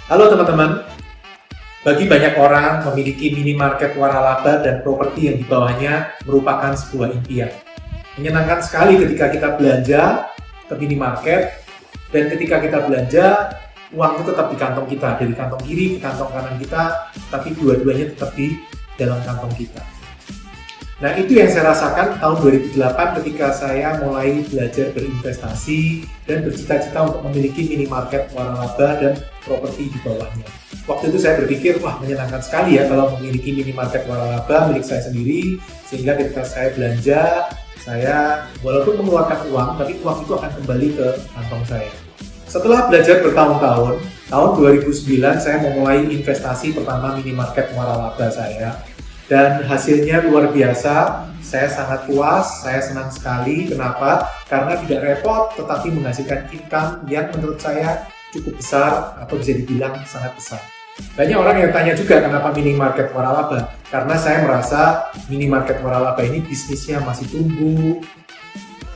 Halo teman-teman, bagi banyak orang memiliki minimarket waralaba dan properti yang di bawahnya merupakan sebuah impian. Menyenangkan sekali ketika kita belanja ke minimarket dan ketika kita belanja, uang itu tetap di kantong kita, dari kantong kiri ke kantong kanan kita, tapi dua-duanya tetap di dalam kantong kita. Nah, itu yang saya rasakan tahun 2008 ketika saya mulai belajar berinvestasi dan bercita-cita untuk memiliki minimarket waralaba dan properti di bawahnya. Waktu itu saya berpikir, wah menyenangkan sekali ya kalau memiliki minimarket waralaba milik saya sendiri, sehingga ketika saya belanja, saya walaupun mengeluarkan uang, tapi uang itu akan kembali ke kantong saya. Setelah belajar bertahun-tahun, tahun 2009 saya memulai investasi pertama minimarket waralaba saya. Dan hasilnya luar biasa, saya sangat puas, saya senang sekali. Kenapa? Karena tidak repot, tetapi menghasilkan income yang menurut saya cukup besar atau bisa dibilang sangat besar. Banyak orang yang tanya juga kenapa minimarket waralaba. Karena saya merasa minimarket waralaba ini bisnisnya masih tumbuh,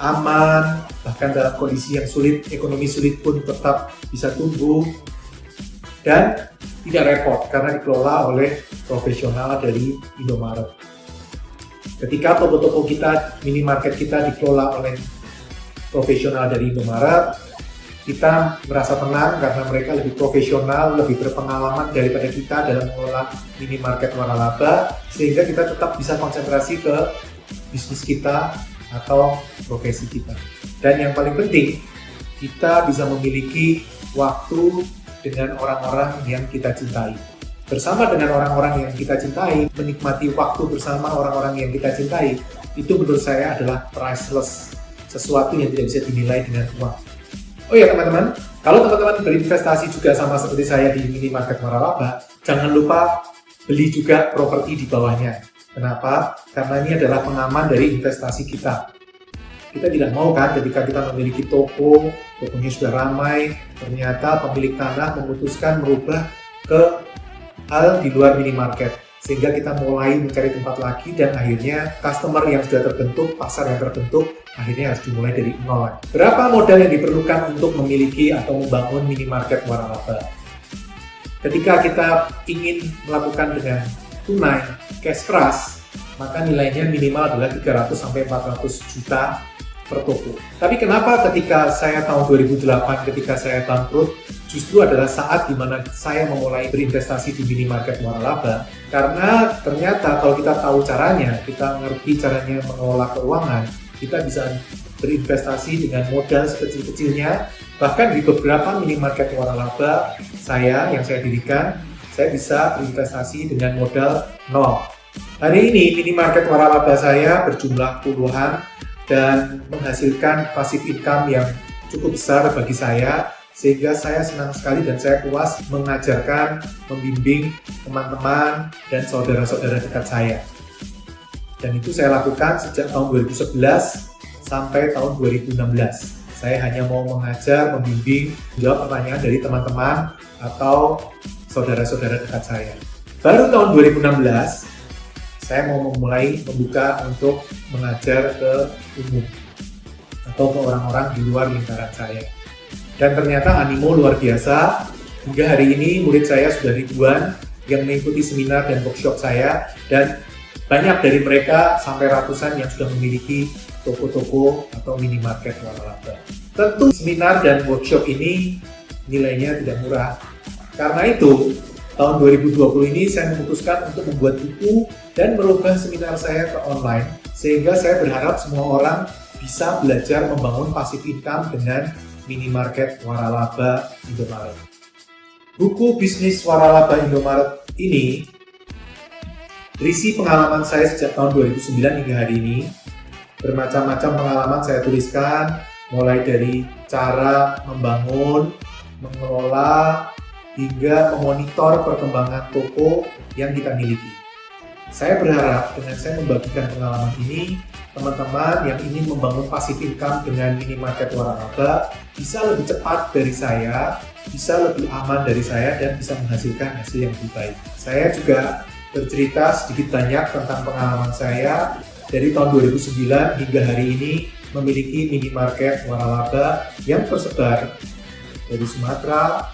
aman, bahkan dalam kondisi yang sulit, ekonomi sulit pun tetap bisa tumbuh. Dan tidak repot karena dikelola oleh profesional dari Indomaret. Ketika toko-toko kita, minimarket kita dikelola oleh profesional dari Indomaret, kita merasa tenang karena mereka lebih profesional, lebih berpengalaman daripada kita dalam mengelola minimarket waralaba, sehingga kita tetap bisa konsentrasi ke bisnis kita atau profesi kita. Dan yang paling penting, kita bisa memiliki waktu dengan orang-orang yang kita cintai. Bersama dengan orang-orang yang kita cintai, menikmati waktu bersama orang-orang yang kita cintai, itu menurut saya adalah priceless, sesuatu yang tidak bisa dinilai dengan uang. Oh ya teman-teman, kalau teman-teman berinvestasi juga sama seperti saya di minimarket waralaba, jangan lupa beli juga properti di bawahnya. Kenapa? Karena ini adalah pengaman dari investasi kita. Kita tidak mau kan ketika kita memiliki toko, tokonya sudah ramai, ternyata pemilik tanah memutuskan merubah ke hal di luar minimarket. Sehingga kita mulai mencari tempat lagi dan akhirnya customer yang sudah terbentuk, pasar yang terbentuk, akhirnya harus dimulai dari nol lagi. Berapa modal yang diperlukan untuk memiliki atau membangun minimarket waralaba? Ketika kita ingin melakukan dengan tunai, cash keras, maka nilainya minimal adalah 300-400 juta per toko. Tapi kenapa ketika saya tahun 2008 ketika saya bangkrut justru adalah saat di mana saya memulai berinvestasi di minimarket waralaba? Karena ternyata kalau kita tahu caranya, kita ngerti caranya mengelola keuangan, kita bisa berinvestasi dengan modal sekecil-kecilnya. Bahkan di beberapa minimarket waralaba yang saya dirikan, saya bisa berinvestasi dengan modal nol. Hari ini minimarket waralaba saya berjumlah puluhan dan menghasilkan passive income yang cukup besar bagi saya, sehingga saya senang sekali dan saya puas mengajarkan, membimbing teman-teman dan saudara-saudara dekat saya. Dan itu saya lakukan sejak tahun 2011 sampai tahun 2016. Saya hanya mau mengajar, membimbing, menjawab pertanyaan dari teman-teman atau saudara-saudara dekat saya. Baru tahun 2016 saya mau memulai membuka untuk mengajar ke umum atau ke orang-orang di luar lingkaran saya. Dan ternyata animo luar biasa. Hingga hari ini murid saya sudah ribuan yang mengikuti seminar dan workshop saya, dan banyak dari mereka sampai ratusan yang sudah memiliki toko-toko atau minimarket waralaba. Tentu seminar dan workshop ini nilainya tidak murah. Karena itu tahun 2020 ini saya memutuskan untuk membuat buku dan merubah seminar saya ke online, sehingga saya berharap semua orang bisa belajar membangun passive income dengan minimarket waralaba Indomaret. Buku bisnis waralaba Indomaret ini berisi pengalaman saya sejak tahun 2009 hingga hari ini. Bermacam-macam pengalaman saya tuliskan, mulai dari cara membangun, mengelola, hingga memonitor perkembangan toko yang kita miliki. Saya berharap dengan saya membagikan pengalaman ini, teman-teman yang ingin membangun passive income dengan minimarket waralaba bisa lebih cepat dari saya, bisa lebih aman dari saya, dan bisa menghasilkan hasil yang lebih baik. Saya juga bercerita sedikit banyak tentang pengalaman saya dari tahun 2009 hingga hari ini memiliki minimarket waralaba yang tersebar dari Sumatera,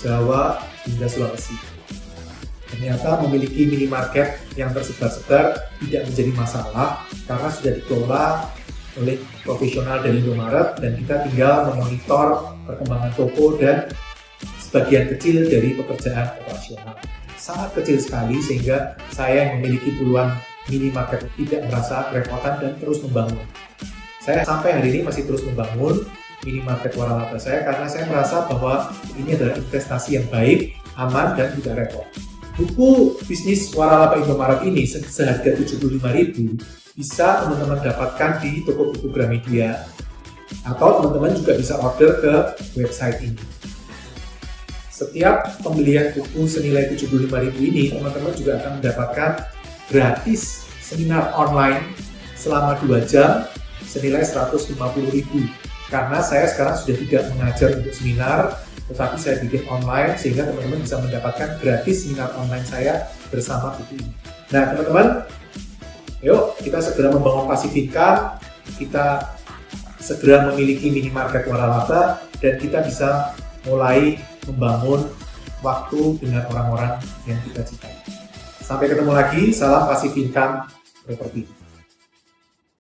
Jawa, hingga Sulawesi. Ternyata memiliki minimarket yang tersebar-sebar tidak menjadi masalah karena sudah dikelola oleh profesional dari Indomaret dan kita tinggal memonitor perkembangan toko dan sebagian kecil dari pekerjaan operasional. Sangat kecil sekali sehingga saya yang memiliki puluhan minimarket tidak merasa kerepotan dan terus membangun. Saya sampai hari ini masih terus membangun minimarket waralaba saya karena saya merasa bahwa ini adalah investasi yang baik, aman, dan tidak repot. Buku bisnis waralaba Indomaret ini seharga Rp75.000 bisa teman-teman dapatkan di toko buku Gramedia atau teman-teman juga bisa order ke website ini. Setiap pembelian buku senilai Rp75.000 ini teman-teman juga akan mendapatkan gratis seminar online selama 2 jam senilai Rp150.000 karena saya sekarang sudah tidak mengajar untuk seminar tetapi saya bikin online sehingga teman-teman bisa mendapatkan gratis seminar online saya bersama buku ini. Nah teman-teman, yuk kita segera membangun Passive Income, kita segera memiliki minimarket waralaba dan kita bisa mulai membangun waktu dengan orang-orang yang kita cintai. Sampai ketemu lagi, salam Passive Income Property.